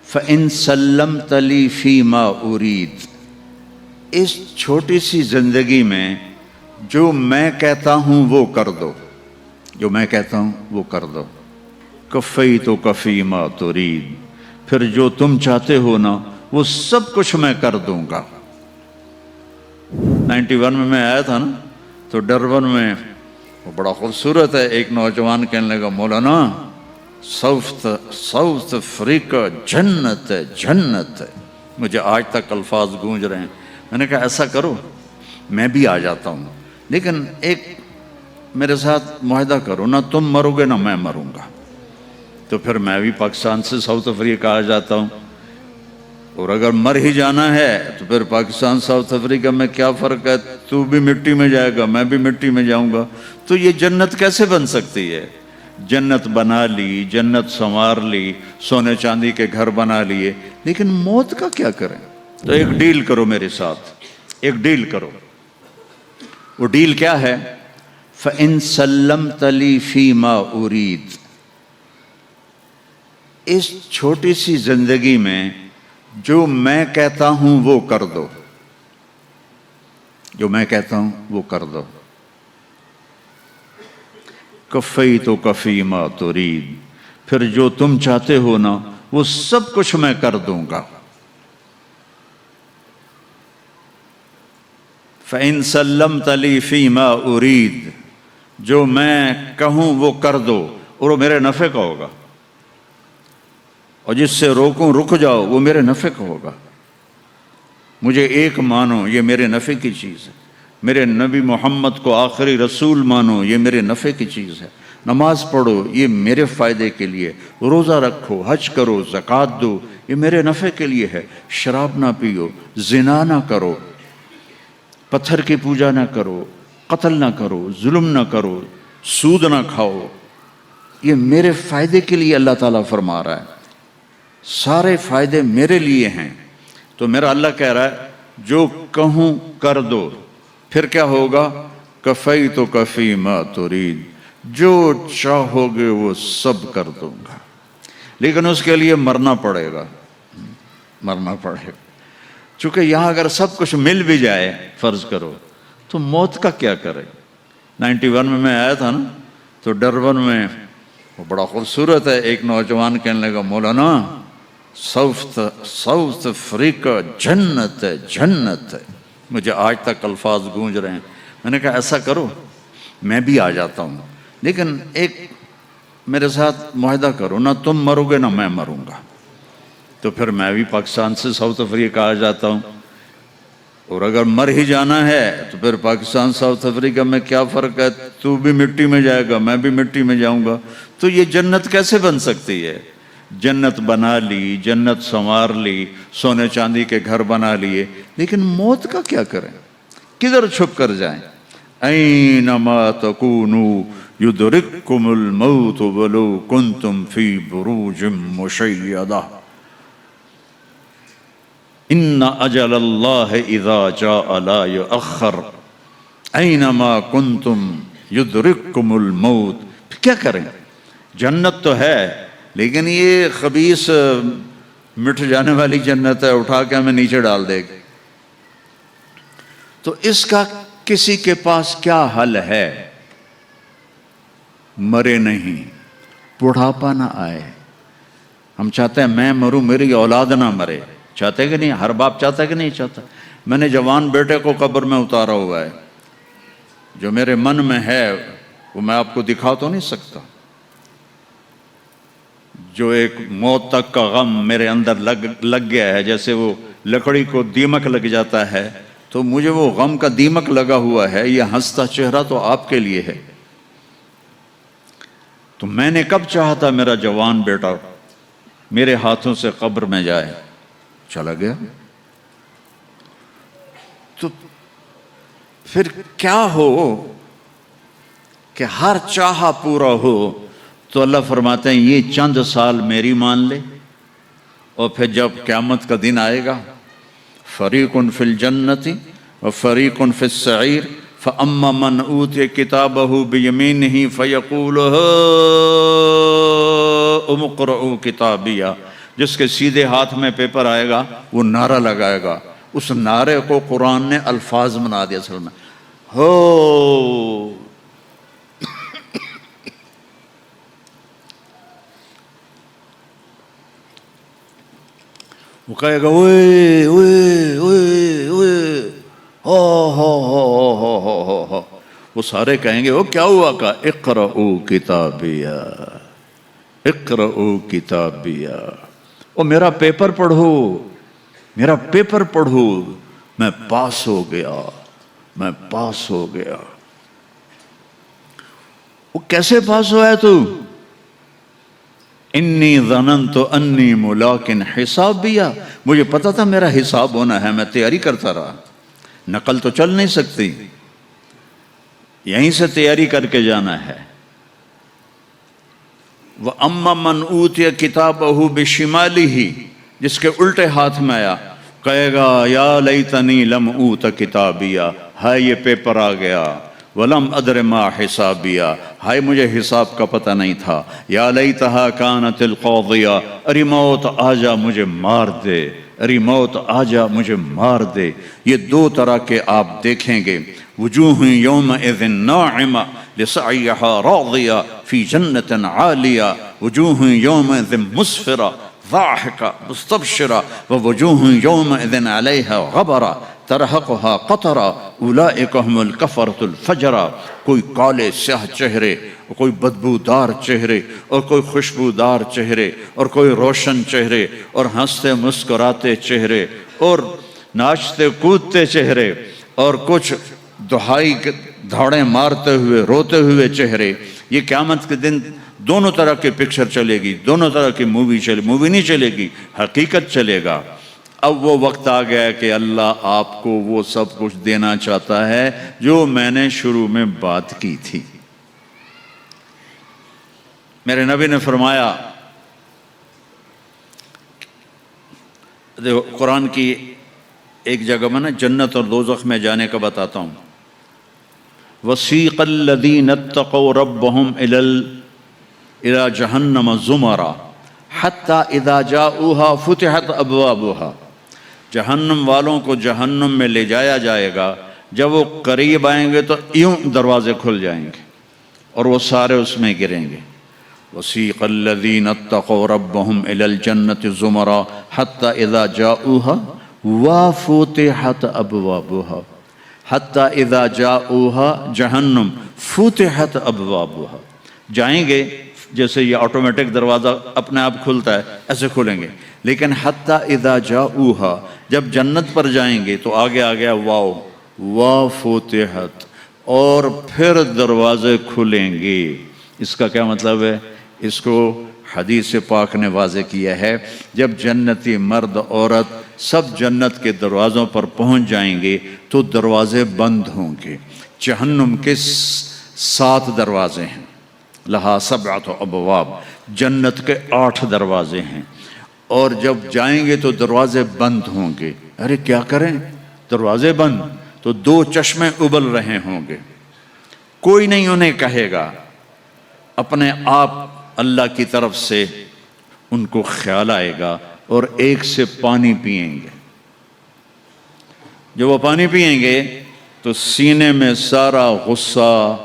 فَإِن سَلَّمْتَ لِي فِي مَا أُرِيد، اس چھوٹی سی زندگی میں جو میں کہتا ہوں وہ کر دو، جو میں کہتا ہوں وہ کر دو۔ کفیتک فی ما ترید، پھر جو تم چاہتے ہو نا وہ سب کچھ میں کر دوں گا۔ 91 میں آیا تھا نا، تو ڈربن میں وہ بڑا خوبصورت ہے، ایک نوجوان کہنے لگا مولانا ساؤتھ افریقہ جنت ہے، جنت ہے۔ مجھے آج تک الفاظ گونج رہے ہیں۔ میں نے کہا ایسا کرو میں بھی آ جاتا ہوں، لیکن ایک میرے ساتھ معاہدہ کرو، نہ تم مرو گے نہ میں مروں گا۔ تو پھر میں بھی پاکستان سے ساؤتھ افریقہ آ جاتا ہوں، اور اگر مر ہی جانا ہے تو پھر پاکستان ساؤتھ افریقہ میں کیا فرق ہے؟ تو بھی مٹی میں جائے گا، میں بھی مٹی میں جاؤں گا۔ تو یہ جنت کیسے بن سکتی ہے؟ جنت بنا لی، جنت سنوار لی، سونے چاندی کے گھر بنا لیے، لیکن موت کا کیا کریں؟ تو ایک ڈیل کرو میرے ساتھ، ایک ڈیل کرو۔ وہ ڈیل کیا ہے؟ فَإِن سَلَّمْتَ لِي فِي مَا أُرِيد، اس چھوٹی سی زندگی میں جو میں کہتا ہوں وہ کر دو، جو میں کہتا ہوں وہ کر دو۔ کفیتک فی ما ترید، پھر جو تم چاہتے ہو نا وہ سب کچھ میں کر دوں گا۔ فَإِن سَلَّمْتَ لِي فِي مَا أُرِيد، جو میں کہوں وہ کر دو، اور وہ میرے نفع کا ہوگا، اور جس سے روکوں رک جاؤ وہ میرے نفع کا ہوگا۔ مجھے ایک مانو، یہ میرے نفع کی چیز ہے۔ میرے نبی محمد کو آخری رسول مانو، یہ میرے نفع کی چیز ہے۔ نماز پڑھو، یہ میرے فائدے کے لیے۔ روزہ رکھو، حج کرو، زکوٰۃ دو، یہ میرے نفع کے لیے ہے۔ شراب نہ پیو، زنا نہ کرو، پتھر کی پوجا نہ کرو، قتل نہ کرو، ظلم نہ کرو، سود نہ کھاؤ، یہ میرے فائدے کے لیے اللہ تعالیٰ فرما رہا ہے۔ سارے فائدے میرے لیے ہیں۔ تو میرا اللہ کہہ رہا ہے جو کہوں کر دو، پھر کیا ہوگا؟ کفیتک فی ما ترید، جو چاہو گے وہ سب کر دوں گا، لیکن اس کے لیے مرنا پڑے گا، مرنا پڑے گا۔ چونکہ یہاں اگر سب کچھ مل بھی جائے فرض کرو، تو موت کا کیا کرے؟ 91 میں آیا تھا نا، تو ڈربن میں وہ بڑا خوبصورت ہے، ایک نوجوان کہنے لگا مولانا ساؤتھ افریقہ جنت ہے، جنت ہے۔ مجھے آج تک الفاظ گونج رہے ہیں۔ میں نے کہا ایسا کرو میں بھی آ جاتا ہوں، لیکن ایک میرے ساتھ معاہدہ کرو، نہ تم مرو گے نہ میں مروں گا۔ تو پھر میں بھی پاکستان سے ساؤتھ افریقہ آ جاتا ہوں، اور اگر مر ہی جانا ہے تو پھر پاکستان ساؤتھ افریقہ میں کیا فرق ہے؟ تو بھی مٹی میں جائے گا، میں بھی مٹی میں جاؤں گا۔ تو یہ جنت کیسے بن سکتی ہے؟ جنت بنا لی، جنت سنوار لی، سونے چاندی کے گھر بنا لیے، لیکن موت کا کیا کریں؟ کدھر چھپ کر جائیں؟ اینما تکونوا یدرککم الموت ولو کنتم فی بروج مشیدہ، ان اجل اللہ اذا جاء لا یؤخر، اینما کنتم یدرککم الموت۔ کیا کریں؟ جنت تو ہے، لیکن یہ خبیث مٹ جانے والی جنت ہے، اٹھا کے ہمیں نیچے ڈال دے گی۔ تو اس کا کسی کے پاس کیا حل ہے؟ مرے نہیں، بڑھاپا نہ آئے۔ ہم چاہتے ہیں میں مروں، میری اولاد نہ مرے، چاہتے کہ نہیں؟ ہر باپ چاہتا ہے کہ نہیں چاہتا؟ میں نے جوان بیٹے کو قبر میں اتارا ہوا ہے، جو میرے من میں ہے وہ میں آپ کو دکھا تو نہیں سکتا۔ جو ایک موت تک کا غم میرے اندر لگ گیا ہے، جیسے وہ لکڑی کو دیمک لگ جاتا ہے، تو مجھے وہ غم کا دیمک لگا ہوا ہے۔ یہ ہنستا چہرہ تو آپ کے لیے ہے۔ تو میں نے کب چاہا تھا میرا جوان بیٹا میرے ہاتھوں سے قبر میں جائے، چلا گیا۔ تو پھر کیا ہو کہ ہر چاہا پورا ہو؟ تو اللہ فرماتے ہیں یہ چند سال میری مان لے، اور پھر جب قیامت کا دن آئے گا، فریق فی الجنت و فریق فی السعیر، فاما من اوتی کتابہ بیمینہ فیقول ہاؤم اقرؤوا کتابیہ، جس کے سیدھے ہاتھ میں پیپر آئے گا وہ نعرہ لگائے گا، اس نعرے کو قرآن نے الفاظ بنا دیا اصل میں، ہو وہ کہے گا اوئے اوئے اوئے اوئے ہو، وہ سارے کہیں گے وہ کیا ہوا؟ کا اقرؤ کتابیہ، اقرؤ کتابیہ، او میرا پیپر پڑھو، میرا پیپر پڑھو، میں پاس ہو گیا، میں پاس ہو گیا۔ وہ کیسے پاس ہوا ہے تو؟ انی ظننت انی ملاق حسابیہ، مجھے پتا تھا میرا حساب ہونا ہے، میں تیاری کرتا رہا، نقل تو چل نہیں سکتی، یہیں سے تیاری کر کے جانا ہے۔ وَأَمَّا مَنْ أُوتِيَ كِتَابَهُ بِشِمَالِهِ، جس کے الٹے ہاتھ میں آیا کہے گا یا لیتنی لم اوت کتابیہ، ہائے یہ پیپر آ گیا، وَلَمْ أَدْرِ مَا حِسَابِيَا، ہائے مجھے حساب کا پتہ نہیں تھا، یا لیتہا کانت القاضیہ، ارے موت آ جا مجھے مار دے، ارے موت آ جا مجھے مار دے۔ یہ دو طرح کے آپ دیکھیں گے، وجوہ یومئذ ناعمہ لسعیہا راضیہ فی جنت عالیہ، وجوہ یومئذ مسفرہ ضاحکہ مستبشرہ، ووجوہ یومئذ علیہا غبرہ ترہقہا قطرہ اولئک هم الکفرۃ الفجرہ۔ کوئی کالے سیاہ چہرے، کوئی بدبودار چہرے، اور کوئی خوشبودار چہرے، اور کوئی روشن چہرے، اور ہنستے مسکراتے چہرے، اور ناچتے کودتے چہرے، اور کچھ دہائی دھاڑیں مارتے ہوئے روتے ہوئے چہرے۔ یہ قیامت کے دن دونوں طرح کے پکچر چلے گی، دونوں طرح کی مووی نہیں چلے گی، حقیقت چلے گا۔ اب وہ وقت آ گیا کہ اللہ آپ کو وہ سب کچھ دینا چاہتا ہے جو میں نے شروع میں بات کی تھی۔ میرے نبی نے فرمایا، دیکھو قرآن کی ایک جگہ میں نا جنت اور دوزخ میں جانے کا بتاتا ہوں۔ وَسِيقَ الَّذِينَ اتَّقَوْا رَبَّهُمْ إِلَى جَهَنَّمَ زُمَرًا حَتَّى إِذَا جَاءُوهَا فُتِحَتْ أَبْوَابُهَا، جہنم والوں کو جہنم میں لے جایا جائے گا، جب وہ قریب آئیں گے تو یوں دروازے کھل جائیں گے اور وہ سارے اس میں گریں گے۔ وَسِيقَ الَّذِينَ اتَّقَوْا رَبَّهُمْ إِلَى الْجَنَّةِ زُمَرًا حَتَّى إِذَا جَاءُوهَا وَفُتِحَتْ أَبْوَابُهَا، حَتَّى إِذَا جَاءُوهَا جہنم فُتِحَتْ أَبْوَابُهَا، جائیں گے جیسے یہ آٹومیٹک دروازہ اپنے آپ کھلتا ہے ایسے کھلیں گے، لیکن حَتَّى إِذَا جَاءُوهَا جب جنت پر جائیں گے تو آگے آ گیا واو وَفُتِحَتْ، اور پھر دروازے کھلیں گے۔ اس کا کیا مطلب ہے؟ اس کو حدیث پاک نے واضح کیا ہے، جب جنتی مرد عورت سب جنت کے دروازوں پر پہنچ جائیں گے تو دروازے بند ہوں گے۔ جہنم کے 7 دروازے ہیں، لہا 7 ابواب، جنت کے 8 دروازے ہیں، اور جب جائیں گے تو دروازے بند ہوں گے۔ ارے کیا کریں، دروازے بند تو 2 چشمے ابل رہے ہوں گے، کوئی نہیں انہیں کہے گا، اپنے آپ اللہ کی طرف سے ان کو خیال آئے گا اور ایک سے پانی پئیں گے۔ جب وہ پانی پئیں گے تو سینے میں سارا غصہ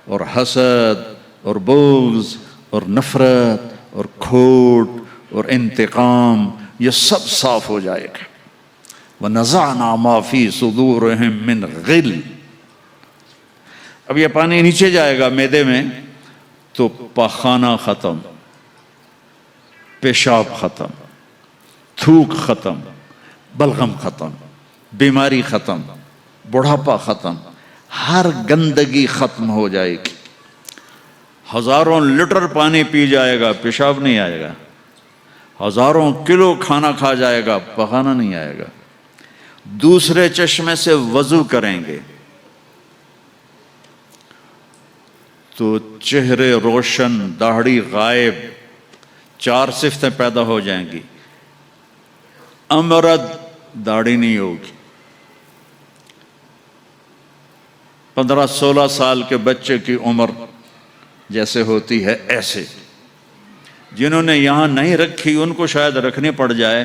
اور حسد اور بغض اور نفرت اور کھوٹ اور انتقام یہ سب صاف ہو جائے گا۔ وَنَزَعْنَا مَا فِي صُدُورِهِم مِّن غِلٍّ، اب یہ پانی نیچے جائے گا معدے میں تو پاخانہ ختم، پیشاب ختم، تھوک ختم، بلغم ختم، بیماری ختم، بڑھاپا ختم، ہر گندگی ختم ہو جائے گی۔ ہزاروں لیٹر پانی پی جائے گا، پیشاب نہیں آئے گا، ہزاروں کلو کھانا کھا جائے گا، پخانہ نہیں آئے گا۔ دوسرے چشمے سے وضو کریں گے تو چہرے روشن، داڑھی غائب، 4 صفتیں پیدا ہو جائیں گی۔ امرد، داڑھی نہیں ہوگی، 15-16 سال کے بچے کی عمر جیسے ہوتی ہے ایسے، جنہوں نے یہاں نہیں رکھی ان کو شاید رکھنے پڑ جائے،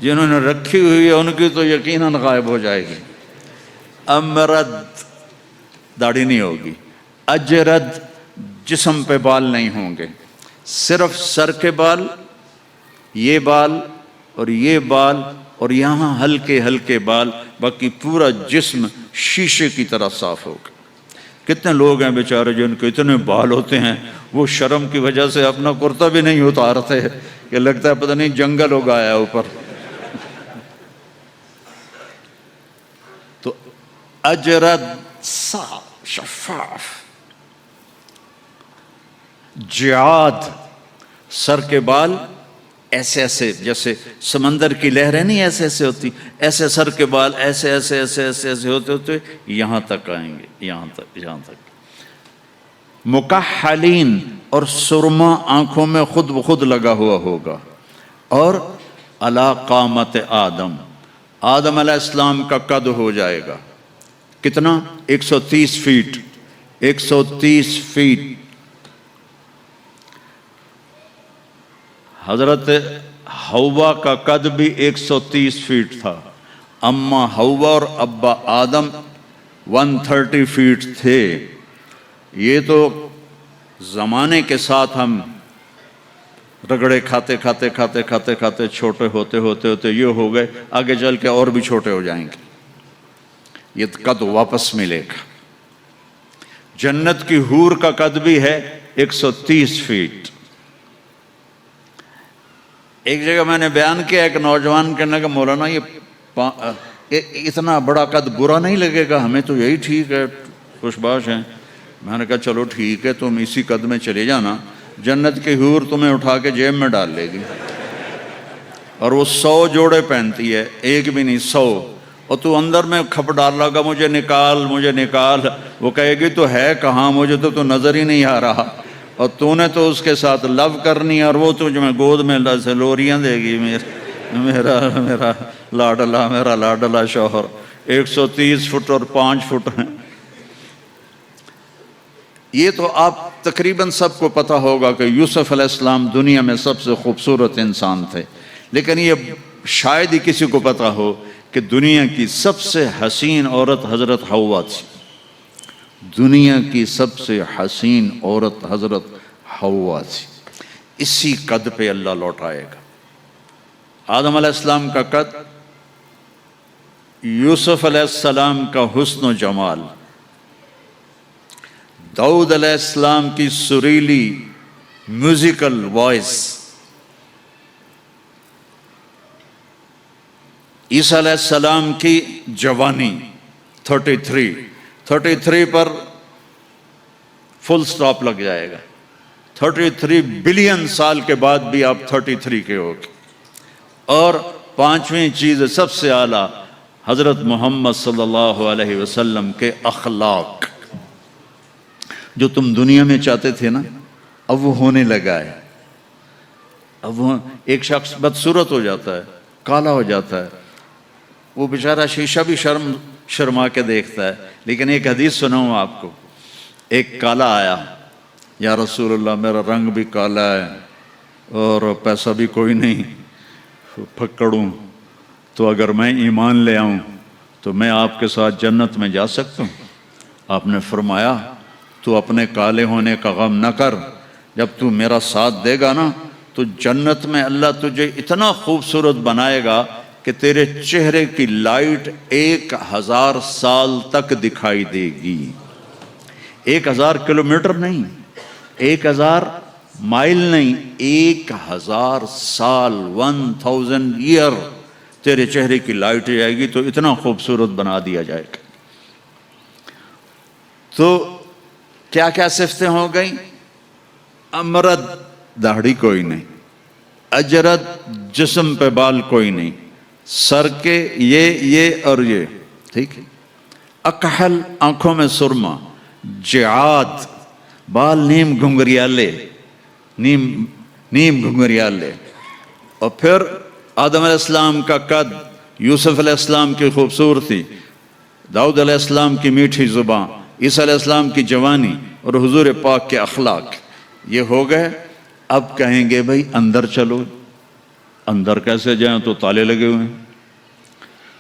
جنہوں نے رکھی ہوئی ہے ان کی تو یقیناً غائب ہو جائے گی۔ امرد داڑھی نہیں ہوگی، اجرد جسم پہ بال نہیں ہوں گے، صرف سر کے بال، یہ بال اور یہ بال اور یہاں ہلکے ہلکے بال، باقی پورا جسم شیشے کی طرح صاف ہوگا۔ کتنے لوگ ہیں بیچارے جن کے اتنے بال ہوتے ہیں وہ شرم کی وجہ سے اپنا کرتا بھی نہیں اتارتے کہ لگتا ہے پتہ نہیں جنگل اگایا اوپر۔ تو اجرد صاف شفاف، جعاد سر کے بال ایسے ایسے جیسے سمندر کی لہریں نہیں ایسے ایسے ہوتی، ایسے سر کے بال ایسے ایسے ایسے ایسے ایسے ہوتے ہوتے یہاں تک آئیں گے، یہاں تک۔ مکحلین، اور سرما آنکھوں میں خود بخود لگا ہوا ہوگا، اور علی قامت آدم، آدم علیہ السلام کا قد ہو جائے گا کتنا؟ 130 فیٹ، 130 فیٹ۔ حضرت حوا کا قد بھی 130 فیٹ تھا، اما حوا اور ابا آدم 130 فیٹ تھے۔ یہ تو زمانے کے ساتھ ہم رگڑے کھاتے کھاتے کھاتے کھاتے کھاتے چھوٹے ہوتے ہوتے ہوتے یہ ہو گئے، آگے چل کے اور بھی چھوٹے ہو جائیں گے، یہ قد واپس ملے گا۔ جنت کی حور کا قد بھی ہے 130 فیٹ۔ ایک جگہ میں نے بیان کیا، ایک نوجوان کہنے لگا مولانا یہ اتنا بڑا قد برا نہیں لگے گا، ہمیں تو یہی ٹھیک ہے، خوش باش ہیں۔ میں نے کہا چلو ٹھیک ہے، تم اسی قد میں چلے جانا، جنت کی حور تمہیں اٹھا کے جیب میں ڈال لے گی، اور وہ 100 جوڑے پہنتی ہے، ایک بھی نہیں 100، اور تو اندر میں کھپ ڈال لگا مجھے نکال مجھے نکال، وہ کہے گی تو ہے کہاں، مجھے تو نظر ہی نہیں آ رہا، اور تو نے تو اس کے ساتھ لو کرنی، اور وہ تجھ میں گود میں لوریاں دے گی، میرا لاڈلا شوہر۔ 130 فٹ اور 5 فٹ ہیں۔ یہ تو آپ تقریباً سب کو پتا ہوگا کہ یوسف علیہ السلام دنیا میں سب سے خوبصورت انسان تھے، لیکن یہ شاید ہی کسی کو پتا ہو کہ دنیا کی سب سے حسین عورت حضرت حوا تھی۔ دنیا کی سب سے حسین عورت حضرت حوا تھی۔ اسی قد پہ اللہ لوٹائے گا۔ آدم علیہ السلام کا قد، یوسف علیہ السلام کا حسن و جمال، داؤد علیہ السلام کی سریلی میوزیکل وائس، عیسیٰ علیہ السلام کی جوانی 33 پر فل سٹاپ لگ جائے گا۔ 33 بلین سال کے بعد بھی آپ 33 کے ہوگے۔ اور 5ویں چیز سب سے اعلیٰ حضرت محمد صلی اللہ علیہ وسلم کے اخلاق، جو تم دنیا میں چاہتے تھے نا، اب وہ ہونے لگا ہے۔ اب وہ ایک شخص بدصورت ہو جاتا ہے، کالا ہو جاتا ہے، وہ بیچارہ شیشہ بھی شرما کے دیکھتا ہے، لیکن ایک حدیث سناؤں آپ کو۔ ایک کالا آیا، یا رسول اللہ میرا رنگ بھی کالا ہے اور پیسہ بھی کوئی نہیں، پھکڑوں، تو اگر میں ایمان لے آؤں تو میں آپ کے ساتھ جنت میں جا سکتا ہوں؟ آپ نے فرمایا تو اپنے کالے ہونے کا غم نہ کر، جب تو میرا ساتھ دے گا نا تو جنت میں اللہ تجھے اتنا خوبصورت بنائے گا کہ تیرے چہرے کی لائٹ 1000 سال تک دکھائی دے گی۔ 1000 کلومیٹر نہیں، 1000 مائل نہیں، 1000 سال، 1000 ایئر تیرے چہرے کی لائٹ جائے گی، تو اتنا خوبصورت بنا دیا جائے گا۔ تو کیا کیا صفتیں ہو گئیں؟ امرد داڑھی کوئی نہیں، اجرد جسم پہ بال کوئی نہیں، سر کے یہ اور یہ، ٹھیک ہے۔ اکحل آنکھوں میں سرما، جعاد بال نیم گھنگریالے، نیم گھنگریالے، اور پھر آدم علیہ السلام کا قد، یوسف علیہ السلام کی خوبصورتی، داؤد علیہ السلام کی میٹھی زبان، عیسیٰ علیہ السلام کی جوانی، اور حضور پاک کے اخلاق، یہ ہو گئے اب کہیں گے بھائی اندر چلو، اندر کیسے جائیں، تو تالے لگے ہوئے ہیں۔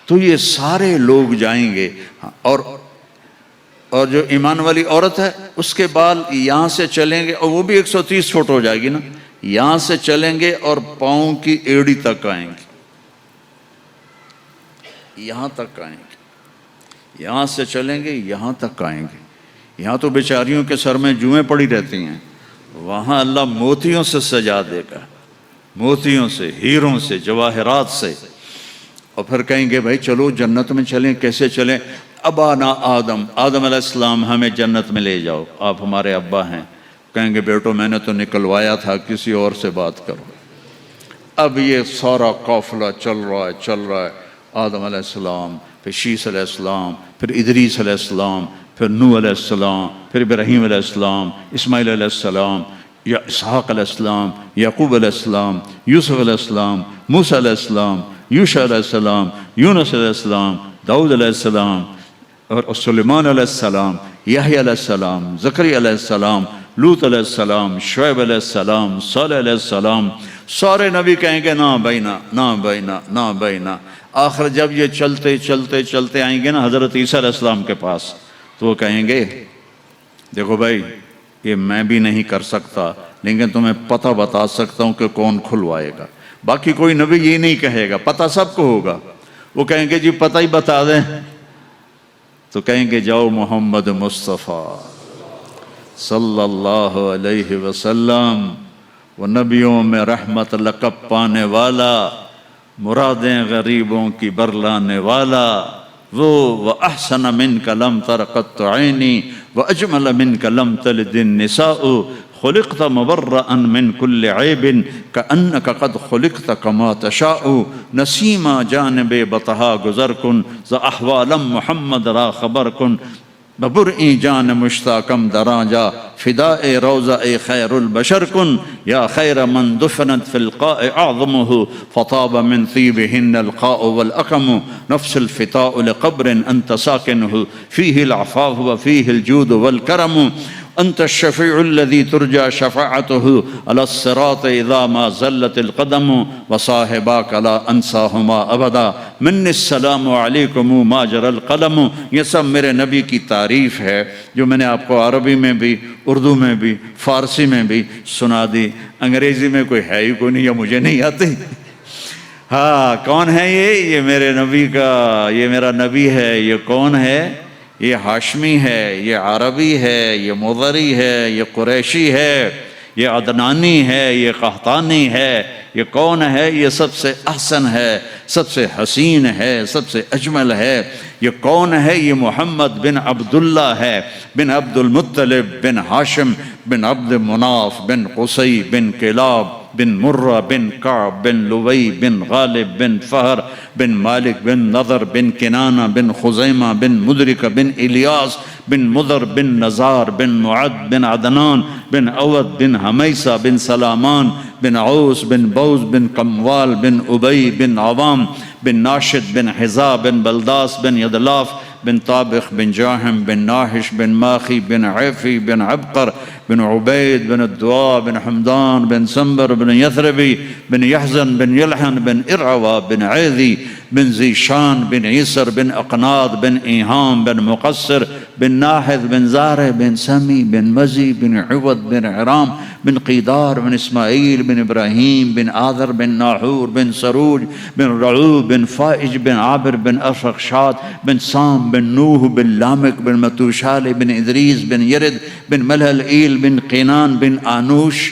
تو یہ سارے لوگ جائیں گے، اور جو ایمان والی عورت ہے اس کے بال یہاں سے چلیں گے، اور وہ بھی 130 فٹ ہو جائے گی نا، یہاں سے چلیں گے اور پاؤں کی ایڑی تک آئیں گے، یہاں تک آئیں گے، یہاں سے چلیں گے یہاں تک آئیں گے۔ یہاں تو بیچاریوں کے سر میں جوئیں پڑی رہتی ہیں، وہاں اللہ موتیوں سے سجا دے گا، موتیوں سے، ہیروں سے، جواہرات سے۔ اور پھر کہیں گے بھائی چلو جنت میں چلیں، کیسے چلیں؟ ابانا آدم علیہ السلام ہمیں جنت میں لے جاؤ، آپ ہمارے ابا ہیں۔ کہیں گے بیٹو میں نے تو نکلوایا تھا، کسی اور سے بات کرو۔ اب یہ سارا قافلہ چل رہا ہے، آدم علیہ السلام، پھر شیس علیہ السلام، پھر ادریس علیہ السلام، پھر نوح علیہ السلام، پھر ابراہیم علیہ السلام، اسماعیل علیہ السلام، یا اسحاق علیہ السلام، یعقوب علیہ السلام، یوسف علیہ السلام، موسیٰ علیہ السلام، یوشع علیہ السلام، یونس علیہ السلام، داؤد علیہ السلام، اور سلیمان علیہ السلام، یحییٰ علیہ السلام، زکریا علیہ السلام، لوط علیہ السلام، شعیب علیہ السلام، صالح علیہ السلام۔ سارے نبی کہیں گے نا بینا، نا بینا، نا بینا۔ آخر جب یہ چلتے چلتے چلتے آئیں گے نا حضرت عیسیٰ علیہ السلام کے پاس، تو وہ کہیں گے دیکھو بھائی یہ میں بھی نہیں کر سکتا، لیکن تمہیں پتہ بتا سکتا ہوں کہ کون کھلوائے گا۔ باقی کوئی نبی یہ نہیں کہے گا، پتہ سب کو ہوگا۔ وہ کہیں گے جی پتہ ہی بتا دیں، تو کہیں گے جاؤ محمد مصطفیٰ صلی اللہ علیہ وسلم، وہ نبیوں میں رحمت لقب پانے والا، مرادیں غریبوں کی برلانے والا، وہ وَأَحْسَنَ مِنْكَ لَمْ تَرَ قَطُّ عَيْنِي وَأَجْمَلَ مِنْكَ لَمْ تَلِدِ النِّسَاءُ خُلِقْتَ مُبَرَّأً مِنْ كُلِّ عَيْبٍ كَأَنَّكَ قَدْ خُلِقْتَ كَمَا تَشَاءُ نسیما جانب بطہا گزر کن ز احوالم محمد را خبر کن ببرئی جان مشتاقم دراجا فداء روضہ خیر البشر کن یا خیر من دفنت فی القاء اعظمہ فطاب من طیبہن القاء والاقم نفس الفتاء لقبر انت ساکنہ فیہ العفاف وفیہ الجود والکرم انت الشفیع الذي ترجى شفاعته على الصراط اذا ما زلت القدم وصاحباك لا انساهما ابدا من السلام علیکم ما جرى القلم۔ یہ سب میرے نبی کی تعریف ہے جو میں نے آپ کو عربی میں بھی، اردو میں بھی، فارسی میں بھی سنا دی۔ انگریزی میں کوئی ہے ہی کوئی نہیں، یا مجھے نہیں آتی۔ ہاں کون ہے یہ میرے نبی کا، یہ میرا نبی ہے۔ یہ کون ہے؟ یہ ہاشمی ہے، یہ عربی ہے، یہ مضری ہے، یہ قریشی ہے، یہ عدنانی ہے، یہ قحطانی ہے۔ یہ کون ہے؟ یہ سب سے احسن ہے، سب سے حسین ہے، سب سے اجمل ہے۔ یہ کون ہے؟ یہ محمد بن عبداللہ ہے، بن عبد المطلب، بن ہاشم، بن عبد مناف، بن قصی، بن کلاب، بن مرہ، بن کعب، بن لوی، بن غالب، بن فہر، بن مالک، بن نضر، بن کنانہ، بن خزیمہ، بن مدرکہ، بن الیاس، بن مضر، بن نزار، بن معد، بن عدنان، بن عود، بن حمیسہ، بن سلامان، بن عوس، بن بوز، بن قموال، بن ابی، بن عوام، بن ناشد، بن حزا، بن بلداس، بن یدلاف، بن طابخ، بن جاہم، بن ناحش، بن ماخی، بن عیفی، بن عبقر، بن عبید، بن الدعاء، بن حمدان، بن سنبر، بن یثربی، بن یحزن، بن یلحن، بن ارعوا، بن عیدی، بن ذیشان، بن عیسر، بن اقناد، بن ایہام، بن مقصر، بن ناحد، بن زارع، بن سمی، بن مزی، بن عود، بن عرام، بن قیدار، بن اسماعیل، بن ابراہیم، بن آذر، بن ناحور، بن سروج، بن رعوب، بن فائج، بن عابر، بن ارفخشاد، بن سام، بن نوح، بن لامک، بن متوشال، بن ادریس، بن یرد، بن ملہلئیل، بن قینان، بن آنوش،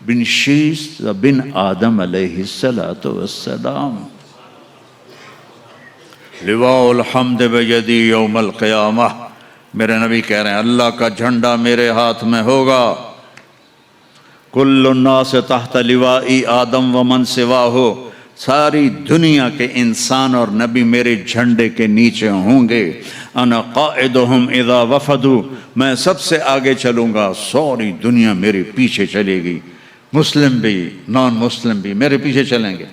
بن شیس، بن آدم علیہ السلام۔ لواء الحمد بیدی یوم القیامہ، میرے نبی کہہ رہے ہیں اللہ کا جھنڈا میرے ہاتھ میں ہوگا۔ کل الناس تحت لوائی آدم ومن سواہ، ساری دنیا کے انسان اور نبی میرے جھنڈے کے نیچے ہوں گے۔ انا قائدہم اذا وفدوا، میں سب سے آگے چلوں گا، ساری دنیا میرے پیچھے چلے گی، مسلم بھی نان مسلم بھی میرے پیچھے چلیں گے۔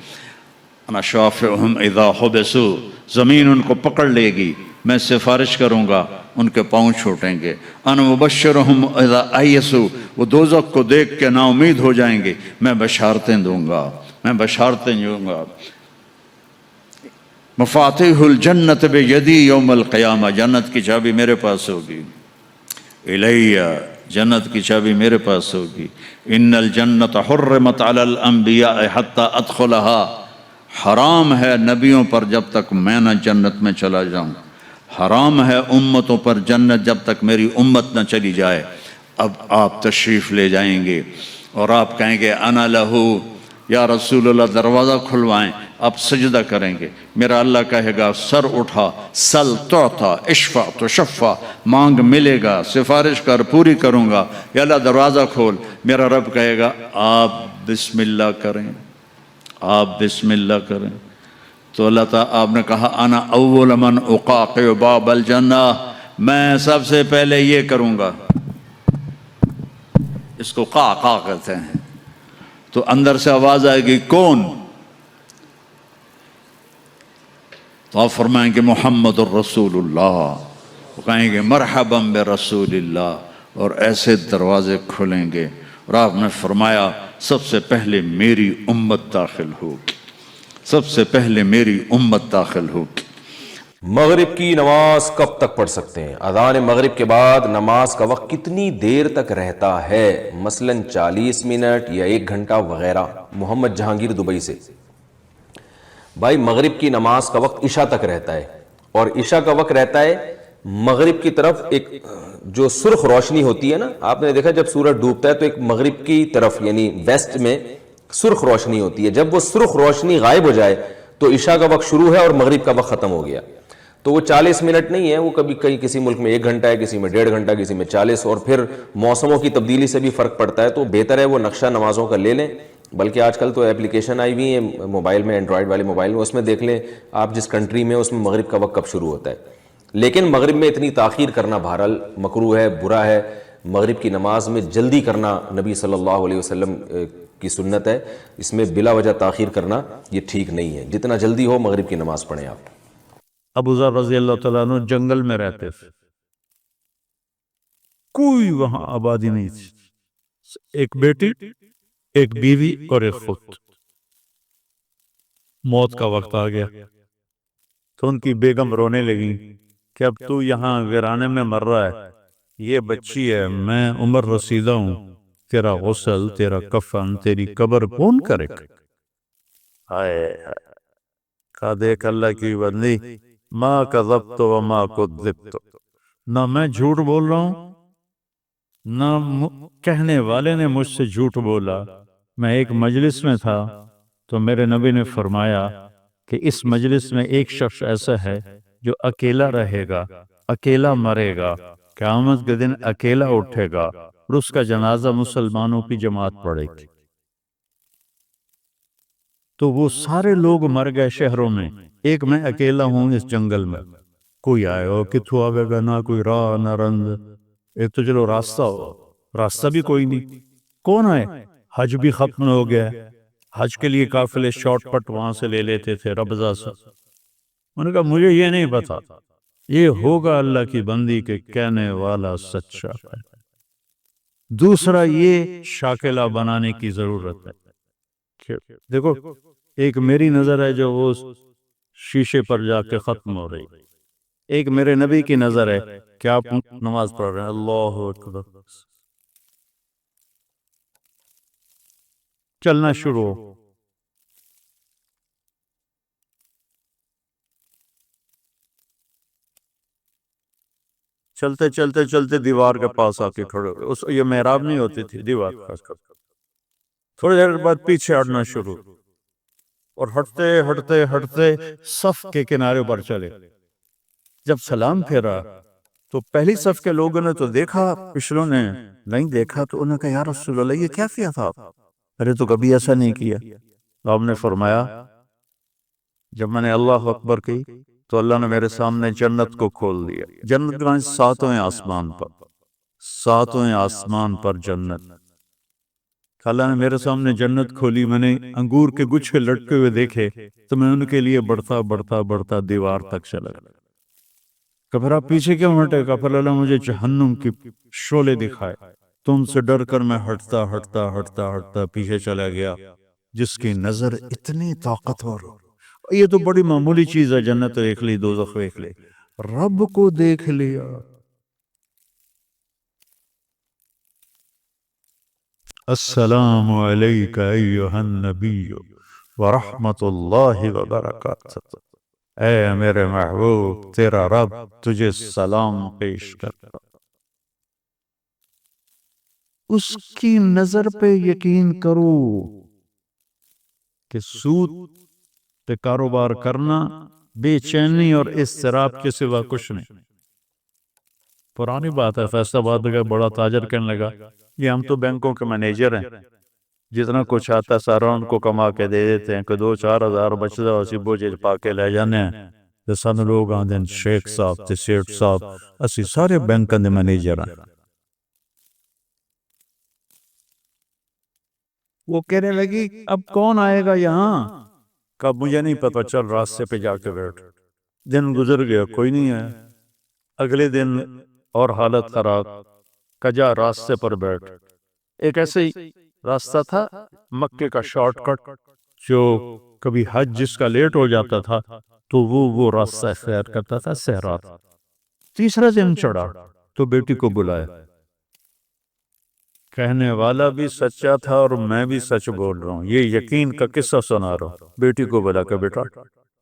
انا شافعہم اذا حبسوا، زمین ان کو پکڑ لے گی، میں سفارش کروں گا، ان کے پاؤں چھوٹیں گے۔ انا مبشرہم اذا ایسوا، وہ دوزخ کو دیکھ کے نا امید ہو جائیں گے، میں بشارتیں دوں گا، میں بشارتیں دوں گا۔ مفاتیح الجنت بیدی یوم القیامہ، جنت کی چابی میرے پاس ہوگی۔ الیہ، جنت کی چابی میرے پاس ہوگی۔ ان الجنت حرمت علی الانبیاء حتی ادخلہا، حرام ہے نبیوں پر جب تک میں نہ جنت میں چلا جاؤں، حرام ہے امتوں پر جنت جب تک میری امت نہ چلی جائے۔ اب آپ تشریف لے جائیں گے اور آپ کہیں گے انا لہو، یا رسول اللہ دروازہ کھلوائیں، آپ سجدہ کریں گے، میرا اللہ کہے گا سر اٹھا، سل تعطا، اشفع تشفع، مانگ ملے گا، سفارش کر پوری کروں گا، یا اللہ دروازہ کھول۔ میرا رب کہے گا آپ بسم اللہ کریں، آپ بسم اللہ کریں۔ تو اللہ تعالیٰ، آپ نے کہا انا اول من اقاقع باب الجنہ، میں سب سے پہلے یہ کروں گا، اس کو قعقاع کہتے ہیں۔ تو اندر سے آواز آئے گی کون؟ تو آپ فرمائیں گے محمد الرسول اللہ، وہ کہیں گے مرحبا برسول اللہ، اور ایسے دروازے کھلیں گے، اور آپ نے فرمایا سب سے پہلے میری امت داخل ہوگی، سب سے پہلے میری امت داخل ہوگی۔ مغرب کی نماز کب تک پڑھ سکتے ہیں؟ اذان مغرب کے بعد نماز کا وقت کتنی دیر تک رہتا ہے؟ مثلا 40 منٹ یا 1 گھنٹہ وغیرہ۔ محمد جہانگیر دبئی سے۔ بھائی مغرب کی نماز کا وقت عشاء تک رہتا ہے، اور عشاء کا وقت رہتا ہے مغرب کی طرف ایک جو سرخ روشنی ہوتی ہے نا، آپ نے دیکھا جب سورج ڈوبتا ہے تو ایک مغرب کی طرف یعنی ویسٹ میں سرخ روشنی ہوتی ہے، جب وہ سرخ روشنی غائب ہو جائے تو عشاء کا وقت شروع ہے اور مغرب کا وقت ختم ہو گیا۔ تو وہ 40 منٹ نہیں ہے، وہ کبھی کسی ملک میں 1 گھنٹہ ہے، کسی میں 1.5 گھنٹہ، کسی میں 40، اور پھر موسموں کی تبدیلی سے بھی فرق پڑتا ہے۔ تو بہتر ہے وہ نقشہ نمازوں کا لے لیں، بلکہ آج کل تو اپلیکیشن آئی ہوئی ہیں موبائل میں، اینڈرائڈ والے موبائل میں، اس میں دیکھ لیں آپ جس کنٹری میں، اس میں مغرب کا وقت کب شروع ہوتا ہے۔ لیکن مغرب میں اتنی تاخیر کرنا بہرحال مکروہ ہے، برا ہے۔ مغرب کی نماز میں جلدی کرنا نبی صلی اللہ علیہ وسلم کی سنت ہے، اس میں بلا وجہ تاخیر کرنا یہ ٹھیک نہیں ہے۔ جتنا جلدی ہو مغرب کی نماز پڑھیں آپ۔ ابو ذر رضی اللہ تعالیٰ عنہ جنگل میں رہتے تھے، کوئی وہاں آبادی نہیں تھی، ایک بیٹی، ایک بیوی اور ایک خود۔ موت کا وقت آ گیا تو ان کی بیگم رونے لگی کہ اب تو یہاں ویرانے میں مر رہا ہے، یہ بچی ہے، میں عمر رسیدہ ہوں، تیرا غسل، تیرا کفن، تیری قبر کون کرے گا؟ ہائے کہا دیکھ اللہ کی بندی، ما کذبت وما کذبت، نہ میں جھوٹ بول رہا ہوں نہ کہنے والے نے مجھ سے جھوٹ بولا۔ میں ایک مجلس میں تھا تو میرے نبی نے فرمایا کہ اس مجلس میں ایک شخص ایسا ہے جو اکیلا رہے گا، اکیلا مرے گا، قیامت کے دن اکیلا اٹھے گا، اور اس کا جنازہ مسلمانوں کی جماعت پڑھے گی۔ تو وہ سارے لوگ مر گئے شہروں میں، ایک میں اکیلا ہوں اس جنگل میں، کوئی آئے ہو کتھو آگے گا، نہ کوئی راہ نہ رند، ایک تو چلو راستہ ہو، راستہ بھی کوئی نہیں، کون آئے؟ حج بھی ختم ہو گیا، حج کے لیے قافلے شارٹ کٹ وہاں سے لے لیتے تھے ربضہ سے۔ انہوں نے کہا مجھے یہ نہیں پتا، یہ ہوگا اللہ کی بندی کے کہنے والا سچا ہے۔ دوسرا یہ شاکلہ بنانے کی ضرورت ہے، دیکھو ایک میری نظر ہے جو وہ شیشے پر جا کے ختم ہو رہی، ایک میرے نبی کی نظر ہے کہ آپ نماز پڑھ رہے ہیں، اللہ اکبر، چلنا شروع ہو۔ چلتے چلتے چلتے دیوار کے پاس آ کے کھڑے ہوئے، یہ محراب نہیں ہوتی تھی، دیوار کے پاس کھڑے، تھوڑی دیر بعد پیچھے ہٹنا شروع، اور ہٹتے ہٹتے ہٹتے صف کے کنارے پر چلے۔ جب سلام پھیرا تو پہلی صف کے لوگوں نے تو دیکھا، پچھلوں نے نہیں دیکھا، تو انہوں نے کہا یا رسول اللہ یہ کیا کیا تھا؟ ارے تو کبھی ایسا نہیں کیا۔ تو آپ نے فرمایا جب میں نے اللہ اکبر کی تو اللہ نے میرے سامنے جنت کو کھول دیا، جنت کا ساتویں آسمان پر، ساتویں آسمان پر جنت، اللہ نے میرے سامنے جنت کھولی، میں نے انگور کے گچھے لٹکے ہوئے دیکھے تو میں ان کے لیے بڑھتا بڑھتا بڑھتا دیوار تک چلا گیا۔ کہ پھر آپ پیچھے کیوں ہٹے؟ کہ پھر اللہ مجھے جہنم کی شعلے دکھائے۔ تم سے ڈر کر میں ہٹتا پیچھے چلا گیا۔ جس کی نظر اتنی طاقتور ہو، یہ تو بڑی معمولی چیز ہے، جنت دیکھ لی، دوزخ دیکھ لی، رب کو دیکھ لیا۔ السلام علیک ایہا النبی ورحمت اللہ وبرکاتہ۔ اے میرے محبوب، تیرا رب تجھے سلام پیش کرتا۔ اس کی نظر پہ یقین کرو کہ سود پہ کاروبار کرنا بے چینی اور اضطراب کے سوا کچھ نہیں۔ پرانی بات ہے، فیصل آباد کا بڑا تاجر کہنے لگا یہ ہم تو بینکوں کے مینیجر ہیں، جتنا کچھ آتا ہے سارا ان کو کما کے دے دیتے ہیں، کہ 2-4 ہزار بچتا ہے اسی بوجھ پا کے لے جانے ہیں۔ تو سن لوگ آدھے شیخ صاحب تے سیٹ صاحب اسی سارے بینکوں کے مینیجر ہیں۔ وہ کہنے لگی اب کون آئے گا یہاں؟ کب مجھے نہیں پتا، چل راستے پہ جا کے بیٹھ۔ دن گزر گیا، کوئی نہیں آیا۔ اگلے دن اور حالت خراب، کجا راستے پر بیٹھ۔ ایک ایسے ہی راستہ تھا مکے کا شارٹ کٹ، جو کبھی حج جس کا لیٹ ہو جاتا تھا تو وہ راستہ اختیار کرتا تھا صحرا۔ تیسرا دن چڑھا تو بیٹی کو بلایا۔ کہنے والا بھی سچا تھا اور میں بھی سچ بول رہا ہوں، یہ یقین کا قصہ سنا رہا ہوں۔ بیٹی کو بلا کہ بیٹا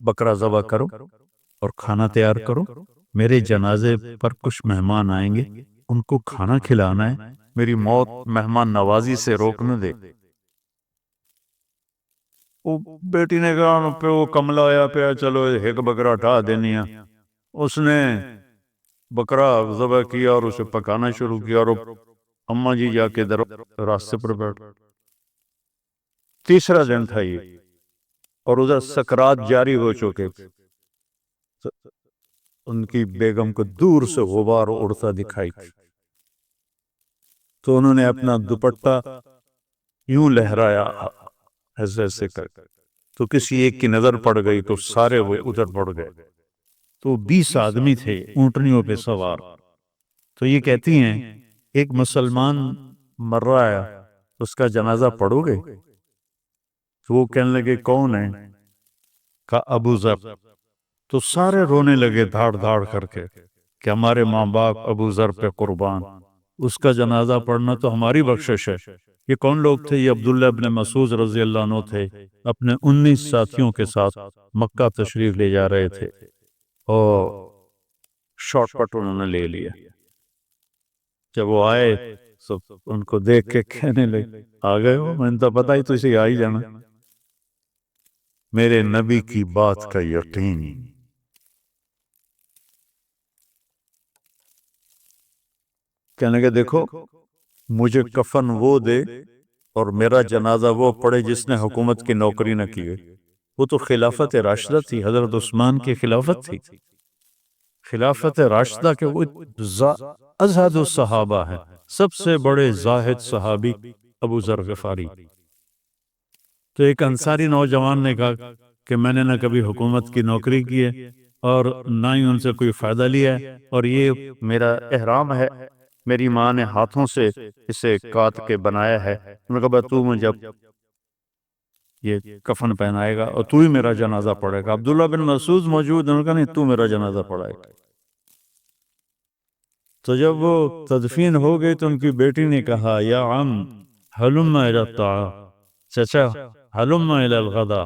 بکرا ذبح کرو اور کھانا تیار کرو، میرے جنازے پر کچھ مہمان آئیں گے، ان کو کھانا کھلانا ہے، میری موت مہمان نوازی سے روکنے دے۔ وہ بیٹی نے کہا پہ وہ کملا آیا پہ چلو ایک بکرا اٹھا دینی ہے۔ اس نے بکرا ذبح کیا اور اسے پکانا شروع کیا، اور اماں جی جا کے راستے پر بیٹھ۔ تیسرا دن تھا یہ، اور ادھر سکرات جاری ہو چکے، ان کی بیگم کو دور سے غبار اڑتا دکھائی، تو انہوں نے اپنا دوپٹہ یوں لہرایا ایسے ایسے کر، تو کسی ایک کی نظر پڑ گئی تو سارے وہ ادھر پڑ گئے۔ تو 20 آدمی تھے اونٹنیوں پہ سوار۔ تو یہ کہتی ہیں ایک مسلمان مر رہا ہے، اس کا جنازہ پڑھو گے؟ تو وہ کہنے لگے کون ہے؟ کہا ابو ذر۔ تو سارے رونے لگے دھاڑ دھاڑ کر کے کہ ہمارے ماں باپ ابو ذر پہ قربان، اس کا جنازہ پڑھنا تو ہماری بخشش ہے۔ یہ کون لوگ تھے؟ یہ عبداللہ ابن مسعود رضی اللہ عنہ تھے، اپنے 19 ساتھیوں کے ساتھ مکہ تشریف لے جا رہے تھے، اور شارٹ کٹ انہوں نے لے لیا۔ جب وہ آئے تو ان کو دیکھ کے کہنے لگے آ گئے ہو، میں نے تو پتا ہی تو اسے آ ہی جانا، میرے نبی کی بات کا یقین۔ کہنے لگے دیکھو مجھے کفن وہ دے اور میرا جنازہ وہ پڑھے جس نے حکومت کی نوکری نہ کی ہے۔ وہ تو خلافت راشدہ تھی، حضرت عثمان کی خلافت تھی، خلافت راشدہ کے وہ ازہد الصحابہ ہیں، سب سے بڑے زاہد صحابی ابو ذر غفاری۔ تو ایک انصاری نوجوان نے کہا کہ میں نے نہ کبھی حکومت کی نوکری کی ہے اور نہ ہی ان سے کوئی فائدہ لیا ہے، اور یہ میرا احرام ہے، میری ماں نے ہاتھوں سے اسے کاٹ کے بنایا ہے۔ انہوں نے کہا تو مجھے یہ کفن پہنائے گا اور تو ہی میرا جنازہ پڑھے گا۔ عبداللہ بن مسعود موجود، انہوں نے کہا نہیں تو میرا جنازہ پڑھائے گا۔ تو جب وہ تدفین ہو گئی تو ان کی بیٹی نے کہا یا عم حلم الی الطعام، چچا حلم الی الغدا،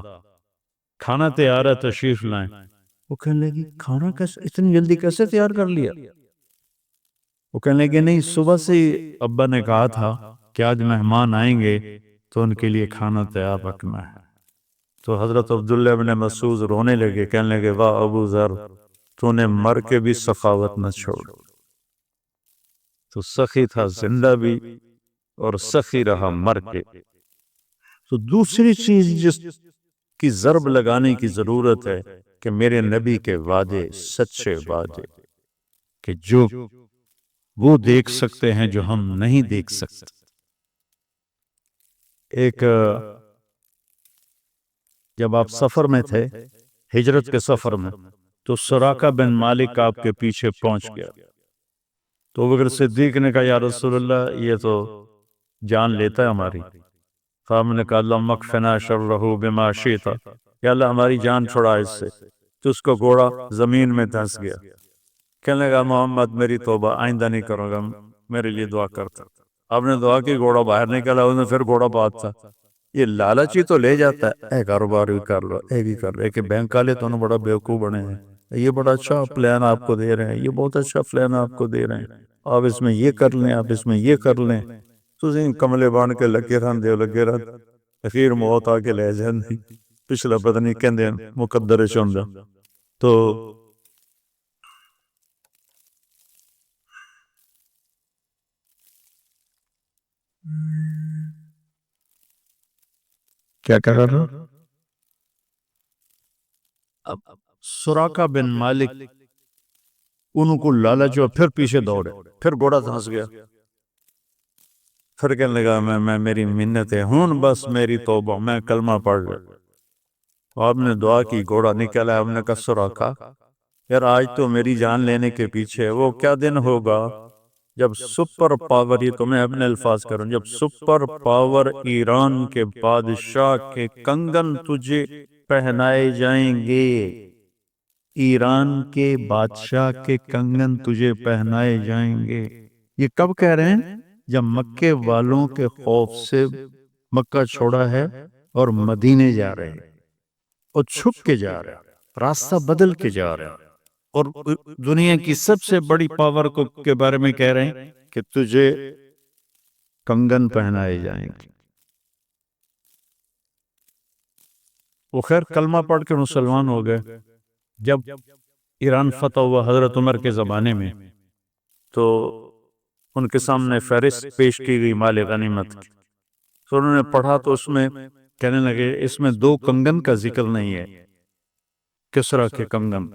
کھانا تیار ہے تشریف لائیں۔ وہ کہنے لگی کھانا کیسے اتنی جلدی کیسے تیار کر لیا؟ وہ کہنے لگے نہیں، صبح سے ابا نے کہا تھا کہ آج مہمان آئیں گے تو ان کے لیے کھانا تیار رکھنا ہے۔ تو حضرت عبداللہ بن مسعود رونے لگے، کہنے لگے واہ ابو ذر، تو نے مر کے بھی سخاوت نہ چھوڑ، تو سخی تھا زندہ بھی اور سخی رہا مر کے۔ تو دوسری چیز جس کی ضرب لگانے کی ضرورت ہے کہ میرے نبی کے وعدے سچے وعدے، کہ جو وہ دیکھ سکتے ہیں جو ہم نہیں دیکھ سکتے۔ ایک جب آپ سفر میں تھے، ہجرت کے سفر میں، تو سراقہ بن مالک آپ کے پیچھے پہنچ گیا. تو ابوبکر صدیق نے کہا یا رسول اللہ یہ تو جان لیتا ہے ہماری. آپ نے کہا اللہم اکفنا شرہ بما شئت، یا اللہ ہماری جان چھڑا اس سے. تو اس کو گھوڑا زمین میں دھنس گیا. کہنے لگا محمد میری توبہ، آئندہ نہیں کروں گا، میرے لیے دعا کرتا. آپ نے دعا کی، گھوڑا باہر نکلا، انہوں نے پھر گھوڑا بات تھا. یہ لالچی تو لے جاتا ہے، اے کاروبار بھی کر لو، اے بھی کر لو. کہ بینک والے تو بڑا بیوقوف بنے ہیں، یہ بڑا اچھا پلان آپ کو دے رہے ہیں، یہ بہت اچھا پلان آپ کو دے رہے ہیں، آپ اس میں یہ کر لیں، آپ اس میں یہ کر لیں. تو کملے بان کے لگے رہن اخیر موت آ کے لے جاندی. پچھلا پتہ نہیں کہندے مقدر چوندا. تو کیا کہہ رہا تھا؟ اب سراقہ بن مالک انہوں کو لالچ ہوا، پھر پیچھے دوڑے، پھر گھوڑا دھنس گیا. پھر کہنے لگا میں میری منت ہے ہون، بس میری توبہ، میں کلمہ پڑھ لیا. آپ نے دعا کی، گھوڑا نکلا. آپ نے کہا سراقہ یار آج تو میری جان لینے کے پیچھے وہ کیا دن ہوگا جب سپر پاور، یہ تو میں اپنے الفاظ کروں، جب سپر پاور ایران کے بادشاہ کے کنگن تجھے پہنائے جائیں گے. ایران کے بادشاہ کے کنگن تجھے پہنائے جائیں گے. یہ کب کہہ رہے ہیں؟ جب مکے والوں کے خوف سے مکہ چھوڑا ہے اور مدینے جا رہے ہیں، اور چھپ کے جا رہے ہیں، راستہ بدل کے جا رہے ہیں، اور دنیا کی سب سے بڑی پاور کو کے بارے میں کہہ رہے ہیں کہ تجھے کنگن پہنائے جائیں گے. وہ خیر کلمہ پڑھ کے مسلمان ہو گئے. جب ایران فتح ہوا حضرت عمر کے زمانے میں، تو ان کے سامنے فہرست پیش کی گئی مال غنیمت کی. تو انہوں نے پڑھا تو اس میں کہنے لگے اس میں 2 کنگن کا ذکر نہیں ہے، کسریٰ کے کنگن.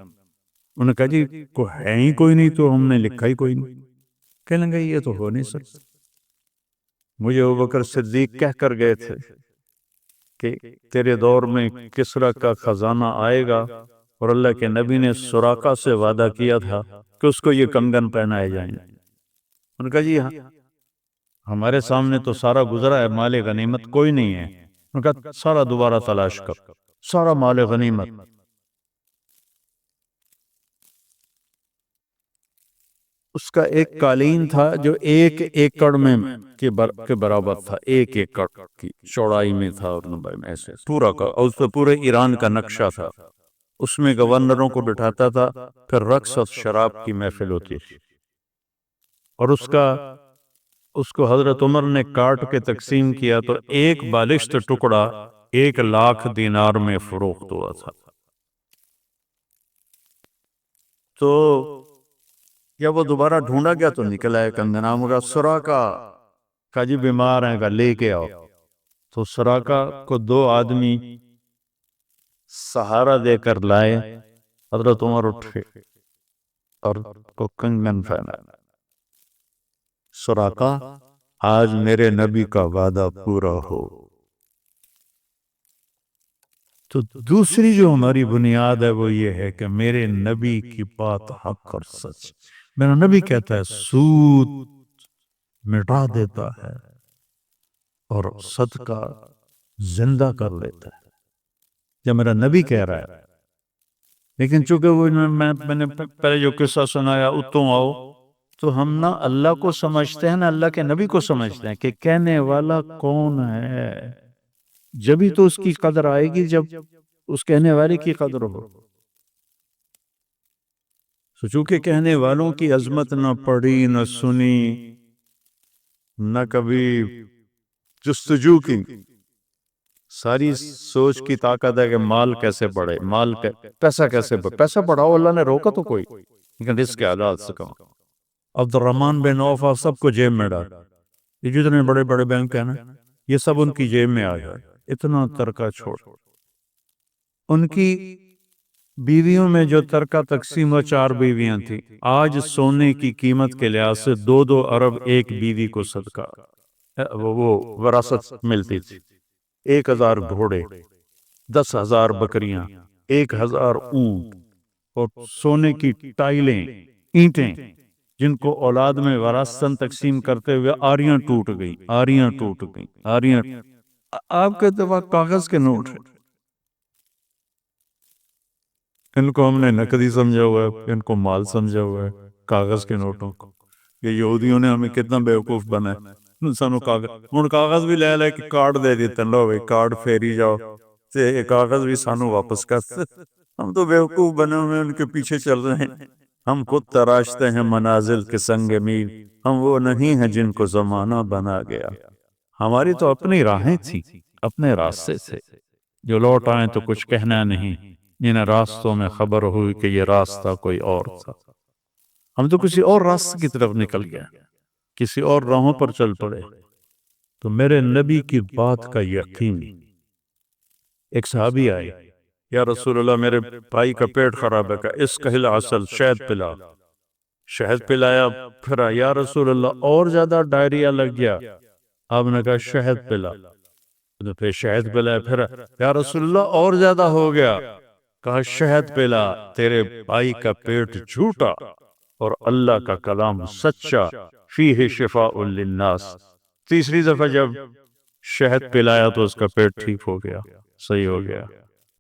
انہوں نے کہا جی کو ہے ہی کوئی نہیں، تو ہم نے لکھا ہی کوئی نہیں. کہنے لگے یہ تو ہو نہیں سکتا. مجھے ابوبکر صدیق کہہ کر گئے تھے کہ تیرے دور میں کسریٰ کا خزانہ آئے گا، اور اللہ کے نبی نے سراقہ سے وعدہ کیا تھا کہ اس کو یہ کنگن پہنائے جائیں گے. انہوں نے کہا جی ہاں ہمارے سامنے تو سارا گزرا ہے، مال غنیمت کوئی نہیں ہے. انہوں نے کہا سارا دوبارہ تلاش کر، سارا مال غنیمت. اس کا ایک قالین تھا جو 1 ایکڑ میں کے برابر تھا، 1 ایکڑ کی چوڑائی میں تھا اور لمبائی میں، ایسے پورا کا، اور اس پہ پورے ایران کا نقشہ تھا. اس میں گورنروں کو بٹھاتا تھا، پھر رقص اور شراب کی محفل ہوتی تھی. اور اس کو حضرت عمر نے کاٹ کے تقسیم کیا تو 1 بالشت ٹکڑا 1,00,000 دینار میں فروخت ہوا تھا. تو جب وہ دوبارہ ڈھونڈا گیا تو نکلا ہے کنگن. نام ہوگا سراقہ. کہا جی بیمار ہیں، کہا لے کے آؤ. تو سراقہ کو 2 آدمی سہارا دے کر لائے. حضرت عمر اٹھے اور کو کنگن پہنا. سراقہ آج میرے نبی کا وعدہ پورا ہو. تو دوسری جو ہماری بنیاد ہے وہ یہ ہے کہ میرے نبی کی بات حق اور سچ. میرا نبی کہتا ہے سود مٹا دیتا ہے اور صدقہ زندہ کر لیتا ہے. جب میرا نبی کہہ رہا ہے. لیکن چونکہ وہ میں نے پہلے جو قصہ سنایا اتوں آؤ، تو ہم نہ اللہ کو سمجھتے ہیں نہ اللہ کے نبی کو سمجھتے ہیں کہ کہنے والا کون ہے. جبھی تو اس کی قدر آئے گی جب اس کہنے والے کی قدر ہو. چونکہ کہنے والوں کی عظمت نہ پڑھی نہ سنی نہ کبھی جستجو کی، ساری سوچ کی طاقت ہے کہ مال کیسے بڑھے، پیسہ کیسے بڑھے. پیسہ بڑھاؤ، اللہ نے روکا تو کوئی، لیکن اس کے عادات سے کم. عبد الرحمن بن عوف سب کو جیب میں ڈال. یہ جتنے بڑے بڑے بینک ہیں نا، یہ سب ان کی جیب میں آ جائے. اتنا ترکہ چھوڑ. ان کی بیویوں میں جو ترکہ تقسیم و 4 بیویاں تھیں، آج سونے کی قیمت کے لحاظ سے 2 ارب ایک بیوی کو صدقہ وہ وراثت ملتی تھی. 1,000 گھوڑے، 10,000 بکریاں، 1,000 اونٹ. اور سونے کی ٹائلیں، اینٹیں، جن کو اولاد میں وراثتاً تقسیم کرتے ہوئے آریاں ٹوٹ گئی، آریاں ٹوٹ گئی، آریاں۔ آپ کے دفعہ کاغذ کے نوٹ ہیں، ان کو ہم نے نقدی سمجھا ہوا ہے، ان کو مال سمجھا ہوا ہے، کاغذ کے نوٹوں کو۔ یہ یہودیوں نے ہمیں کتنا بیوقوف بنایا، سانو کاغذ ہن کاغذ بھی لے کے کارڈ دے دیتے، لو بھائی کارڈ پھیری جاؤ تے یہ کاغذ بھی سانو واپس کر۔ ہم تو بیوقوف بنے ہوئے ان کے پیچھے چل رہے ہیں۔ ہم خود تراشتے ہیں منازل کے سنگ میل، ہم وہ نہیں ہیں جن کو زمانہ بنا گیا۔ ہماری تو اپنی راہیں تھیں، اپنے راستے تھے، جو لوٹ آئیں تو کچھ کہنا نہیں، جنہیں راستوں میں خبر ہوئی کہ یہ راستہ کوئی اور تھا۔ ہم تو کسی اور راستے کی طرف نکل گئے، کسی اور راہوں پر چل پڑے۔ تو میرے نبی کی بات کا یقین، ایک صحابی آئے، یا رسول اللہ میرے بھائی کا پیٹ خراب ہے، کہ اس کا العسل، شہد پلا۔ شہد پلایا، پھر یا رسول اللہ اور زیادہ ڈائریا لگ گیا، آپ نے کہا شہد پلا، پھر شہد پلایا، پھر یا رسول اللہ اور زیادہ ہو گیا، کہا شہد پلا، تیرے بھائی کا پیٹ جھوٹا اور اللہ کا کلام سچا، فیہ شفاء للناس۔ تیسری دفعہ جب شہد پلایا تو اس کا پیٹ ٹھیک ہو گیا، صحیح ہو گیا۔